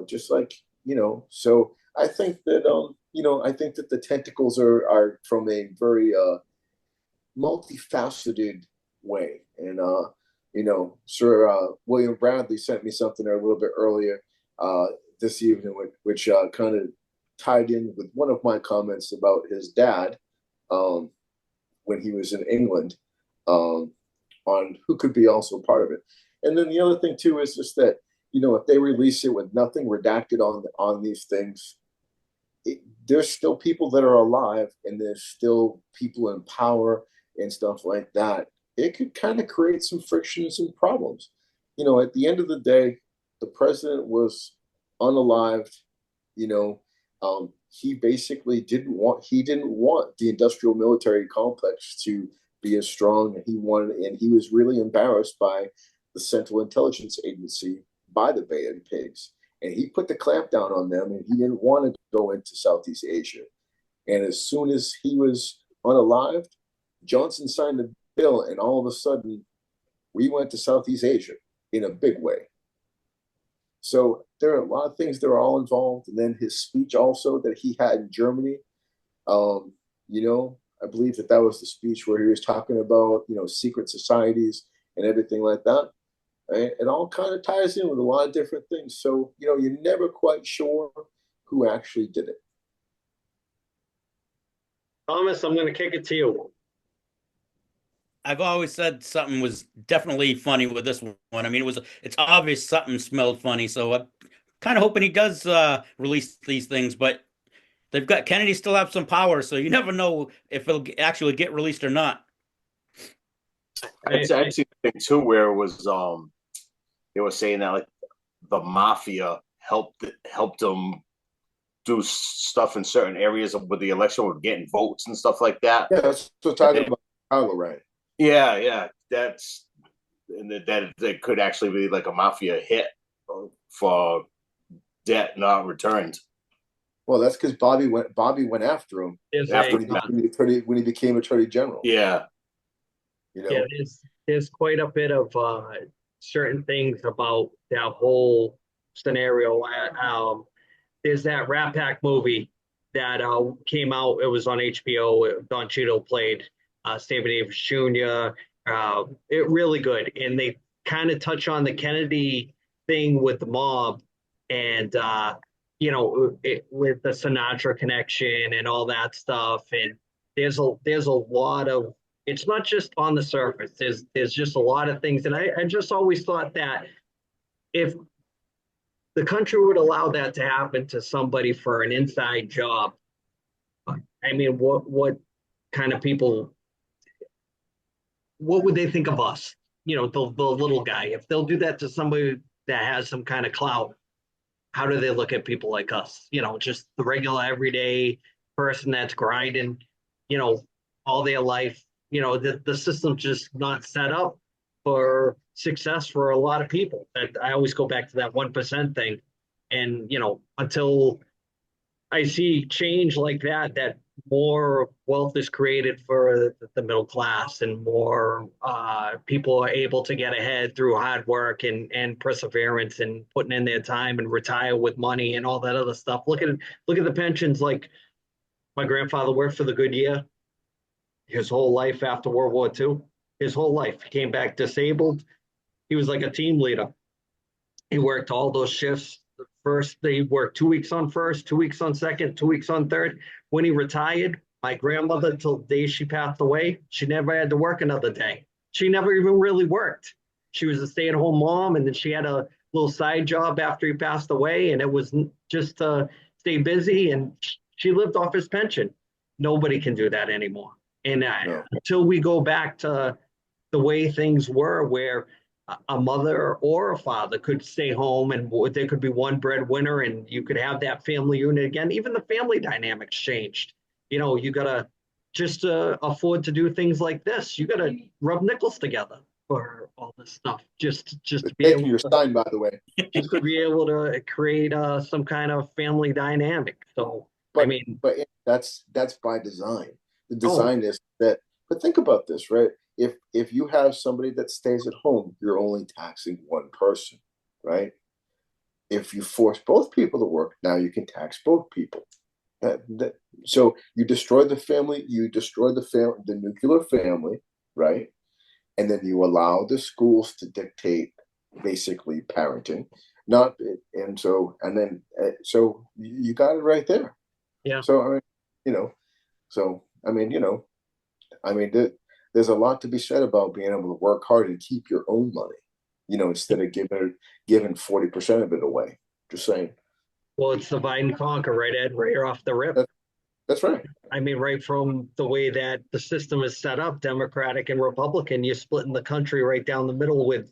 Just like, so I think that, I think that the tentacles are from a very multifaceted way. And, Sir William Bradley sent me something a little bit earlier this evening, which kind of tied in with one of my comments about his dad when he was in England on who could be also part of it. And then the other thing too is just that, if they release it with nothing redacted on these things, there's still people that are alive, and there's still people in power and stuff like that. It could kind of create some frictions and problems. At the end of the day, the president was unalived. He basically didn't want the industrial military complex to be as strong as he wanted, and he was really embarrassed by the Central Intelligence Agency, by the Bay and Pigs, and he put the clamp down on them, and he didn't want to go into Southeast Asia. And as soon as he was unalived, Johnson signed the bill, and all of a sudden, we went to Southeast Asia in a big way. So there are a lot of things that are all involved. And then his speech also that he had in Germany, I believe that was the speech where he was talking about, secret societies and everything like that. Right? It all kind of ties in with a lot of different things. So, you're never quite sure who actually did it. Thomas, I'm going to kick it to you. I've always said something was definitely funny with this one. I mean, it's obvious something smelled funny. So I'm kind of hoping he does release these things, but they've got Kennedy still have some power, so you never know if it'll actually get released or not. I'd seen the thing too where it was they were saying that like the mafia helped them do stuff in certain areas with the election with getting votes and stuff like that. Yeah, that's what talking about Chicago, right? Yeah, that's that could actually be like a mafia hit for debt not returned. Well, that's because Bobby went after him when he became Attorney General. Yeah. Yeah, there's quite a bit of certain things about that whole scenario. There's that Rat Pack movie that came out. It was on HBO. Don Cheadle played David Davis Jr. It really good, and they kind of touch on the Kennedy thing with the mob, and with the Sinatra connection and all that stuff. And there's a lot of, it's not just on the surface. There's just a lot of things, and I just always thought that if the country would allow that to happen to somebody for an inside job, I mean, what kind of people? What would they think of us? The little guy. If they'll do that to somebody that has some kind of clout, how do they look at people like us? Just the regular everyday person that's grinding, all their life. The system's just not set up for success for a lot of people. That I always go back to that 1% thing. And, until I see change like that more wealth is created for the middle class, and more people are able to get ahead through hard work and perseverance and putting in their time and retire with money and all that other stuff. Look at the pensions. Like, my grandfather worked for the Goodyear his whole life after World War II. His whole life. He came back disabled. He was like a team leader. He worked all those shifts. First, they worked 2 weeks on first, 2 weeks on second, 2 weeks on third. When he retired, my grandmother, till the day she passed away, she never had to work another day. She never even really worked. She was a stay-at-home mom, and then she had a little side job after he passed away, and it was just to stay busy, and she lived off his pension. Nobody can do that anymore. And until we go back to the way things were, where a mother or a father could stay home and there could be one breadwinner and you could have that family unit again. Even the family dynamics changed. You got to just afford to do things like this. You got to rub nickels together for all this stuff. Just to be able your sign, by the way. Just to be able to create some kind of family dynamic. So, but that's by design. The design is that. But think about this, right? If you have somebody that stays at home, you're only taxing one person, right? If you force both people to work, now you can tax both people. So you destroy the family, the nuclear family, right? And then you allow the schools to dictate basically parenting. So you got it right there. Yeah. So I mean, you know, I mean, there's a lot to be said about being able to work hard and keep your own money, instead of giving 40% of it away. Just saying. Well, it's divide and conquer, right, Ed? Right off the rip. That, that's right. I mean, right from the way that the system is set up, Democratic and Republican, you're splitting the country right down the middle with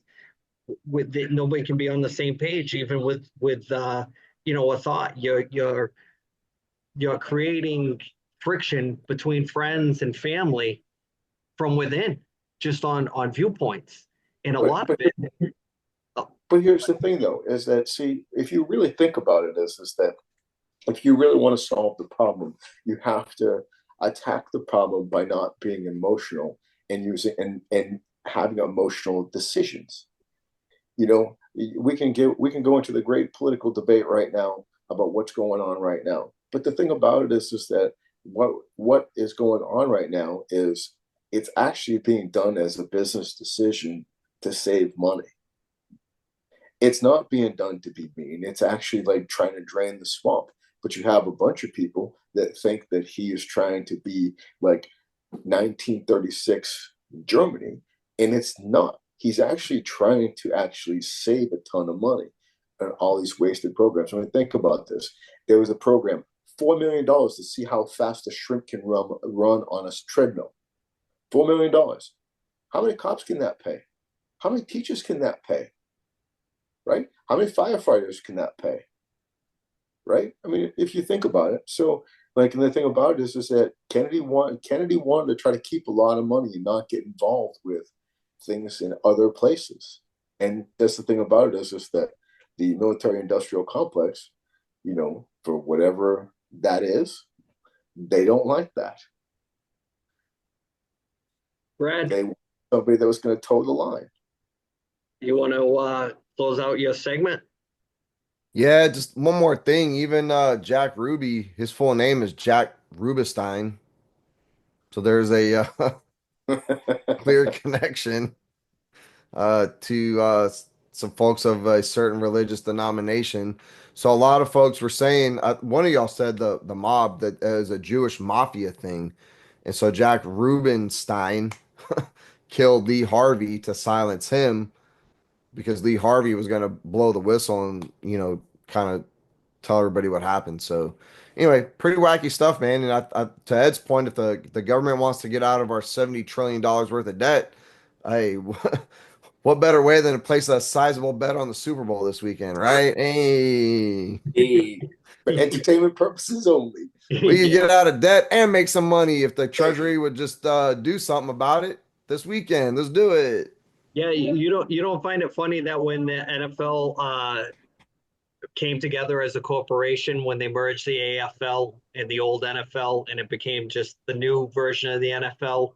nobody can be on the same page, even with a thought. You're creating friction between friends and family from within, just on viewpoints, and a But lot of but it. Oh, but here's the thing, though, is that, see, if you really think about it, is that if you really want to solve the problem, you have to attack the problem by not being emotional and using and having emotional decisions. We can go into the great political debate right now about what's going on right now. But the thing about it is that what is going on right now is it's actually being done as a business decision to save money. It's not being done to be mean. It's actually like trying to drain the swamp. But you have a bunch of people that think that he is trying to be like 1936 Germany, and it's not. He's actually trying to actually save a ton of money on all these wasted programs. I mean, think about this. There was a program, $4 million to see how fast a shrimp can run on a treadmill. $4 million. How many cops can that pay? How many teachers can that pay? Right? How many firefighters can that pay? Right? I mean, if you think about it. So, like, and the thing about it is that Kennedy wanted to try to keep a lot of money and not get involved with things in other places. And that's the thing about it is that the military industrial complex, for whatever that is, they don't like that. Brad, They want somebody that was going to toe the line. you want to close out your segment? Yeah, just one more thing. Even Jack Ruby, his full name is Jack Rubinstein. So there's a clear connection to some folks of a certain religious denomination. So a lot of folks were saying, one of y'all said the mob that is a Jewish mafia thing, and so Jack Rubenstein killed Lee Harvey to silence him because Lee Harvey was going to blow the whistle and kind of tell everybody what happened. So anyway, pretty wacky stuff, man. And to Ed's point, if the government wants to get out of our $70 trillion worth of debt, hey, what better way than to place a sizable bet on the Super Bowl this weekend, right? Hey, Hey, for entertainment purposes only. we could Yeah. get out of debt and make some money if the Treasury would just do something about it this weekend. Let's do it. Yeah, you don't find it funny that when the NFL came together as a corporation, when they merged the AFL and the old NFL, and it became just the new version of the NFL,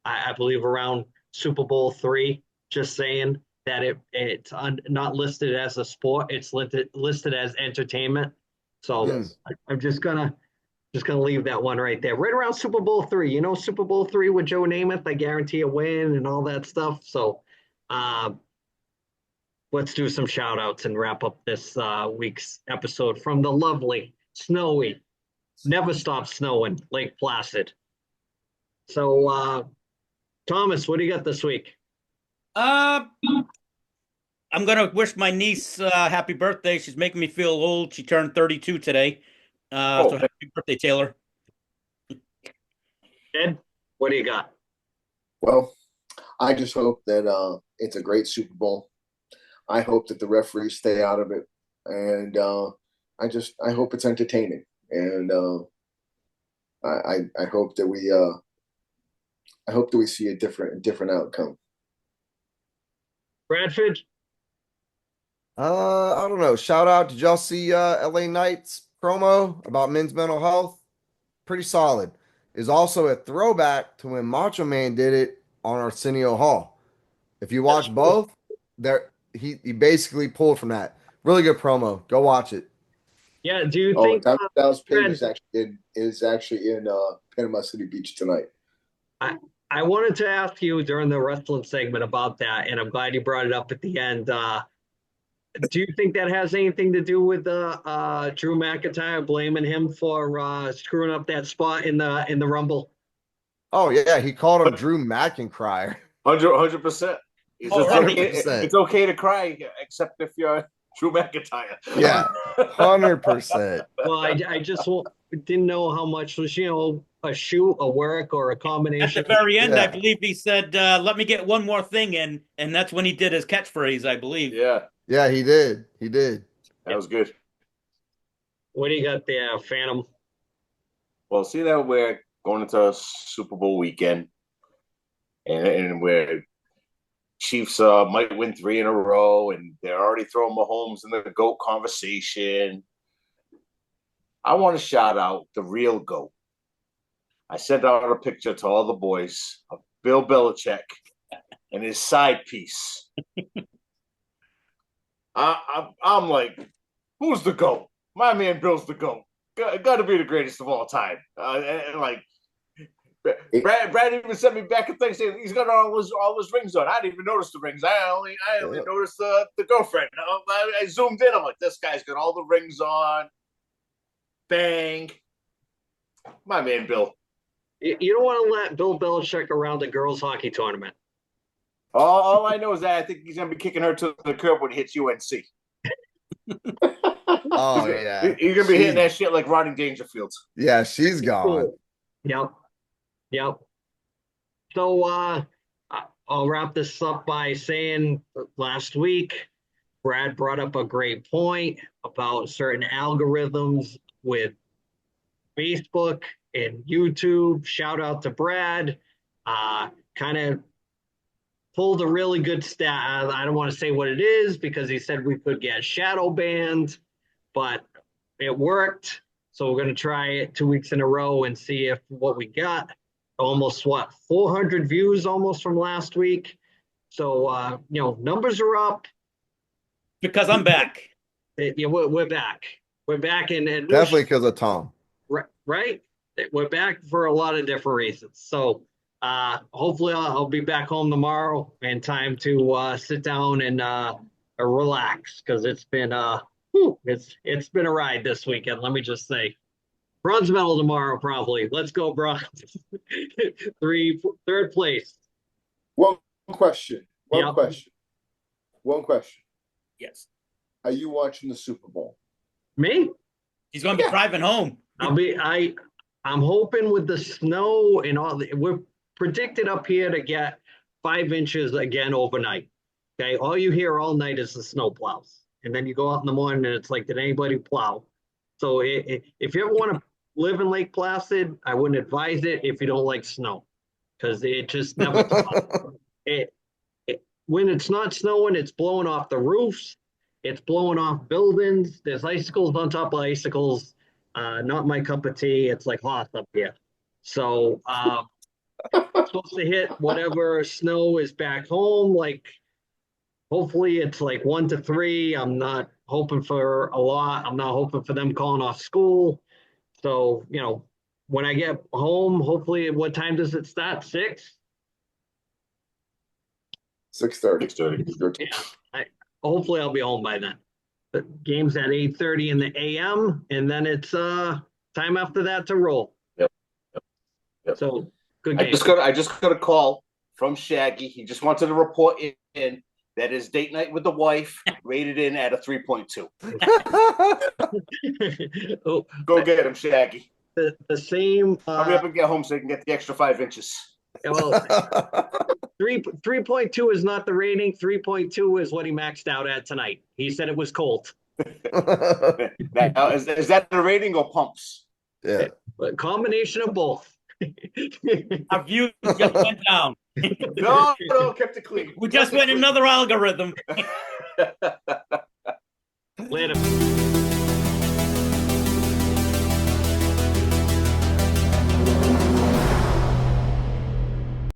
I believe around Super Bowl III, just saying that it's not listed as a sport, it's listed as entertainment. So Hmm. Yes. I'm just gonna leave that one right there. Right around Super Bowl III. Super Bowl III with Joe Namath, I guarantee a win and all that stuff. So uh, let's do some shout outs and wrap up this week's episode from the lovely, snowy, never stop snowing Lake Placid. So Thomas, what do you got this week? Uh, I'm gonna wish my niece happy birthday. She's making me feel old. She turned 32 today. So Oh, happy birthday, Taylor. Ed, what do you got? Well, I just hope that it's a great Super Bowl. I hope that the referees stay out of it, and I hope it's entertaining, and I hope that we see a different outcome. Bradford? I don't know. Shout out. Did y'all see LA Knight's promo about men's mental health? Pretty solid. Is also a throwback to when Macho Man did it on Arsenio Hall. If you That's watch true. both, there he basically pulled from that. Really good promo. Go watch it. Yeah, do you Oh, think, Dallas Page Brad, is actually in Panama City Beach tonight. I, I wanted to ask you during the wrestling segment about that, and I'm glad you brought it up at the end. Do you think that has anything to do with Drew McIntyre blaming him for screwing up that spot in the Rumble? Oh yeah, he called him Drew McIntyre. 100%. It's, Oh, okay, 100%. it's okay to cry, except if you're Drew McIntyre. Yeah, 100%. Well, I just didn't know how much was a shoot, a work, or a At combination. the very end, I Yeah. believe he said, "Let me get one more thing in," and that's when he did his catchphrase, I believe. Yeah, Yeah, he did. He did. that was good. What do you got there, Phantom? Well, see that we're going into Super Bowl weekend, and where Chiefs might win 3 in a row, and they're already throwing Mahomes in the GOAT conversation. I want to shout out the real GOAT. I sent out a picture to all the boys of Bill Belichick and his side piece. I'm like, who's the GOAT? My man Bill's the GOAT. Got to be the greatest of all time. And like, Brad even sent me back a thing saying he's got all his rings on. I didn't even notice the rings. I only noticed the girlfriend. I zoomed in. I'm like, this guy's got all the rings on. Bang. My man Bill. You don't want to let Bill Belichick around a girls' hockey tournament. All I know is that I think he's going to be kicking her to the curb when he hits UNC. Oh yeah, He's going to be hitting that shit like Rodney Dangerfield. Yeah, she's gone. Cool. Yep. So I'll wrap this up by saying last week, Brad brought up a great point about certain algorithms with Facebook and YouTube. Shout out to Brad. Kind of pulled a really good stat. I don't want to say what it is because he said we could get shadow banned, but it worked. So we're going to try it 2 weeks in a row and see if what we got. Almost 400 views almost from last week. So numbers are up. Because I'm back. We're back. We're back and Definitely because of Tom. Right? We're back for a lot of different reasons. So hopefully I'll be back home tomorrow in time to sit down and relax because it's been it's been a ride this weekend. Let me just say, bronze medal tomorrow probably. Let's go, bronze. Third place. One question. Yep. One question. Yes. Are you watching the Super Bowl? Me? He's going to be driving home. I'm hoping with the snow and all. We're predicted up here to get 5 inches again overnight. Okay, all you hear all night is the snow plows, and then you go out in the morning and it's like, did anybody plow? So if you ever want to live in Lake Placid, I wouldn't advise it if you don't like snow, because it just never. When it's not snowing, it's blowing off the roofs, it's blowing off buildings. There's icicles on top of icicles. Not my cup of tea. It's like hot up here. So supposed to hit whatever snow is back home. Like hopefully it's like 1 to 3. I'm not hoping for a lot. I'm not hoping for them calling off school. So when I get home, hopefully, what time does it start? 6? 6:30. Yeah. Hopefully I'll be home by then. The game's at 8:30 in the AM, and then it's time after that to roll. Yep. So good game. I just got a call from Shaggy. He just wanted to report in that his date night with the wife rated in at a 3.2. Go get him, Shaggy. The same. Hurry up and get home so you can get the extra 5 inches. Well, 3.2 is not the rating. 3.2 is what he maxed out at tonight. He said it was cold. Now, is that the rating or pumps? Yeah. A combination of both. Our views just went down. No, kept it clean. We just went another algorithm. Later.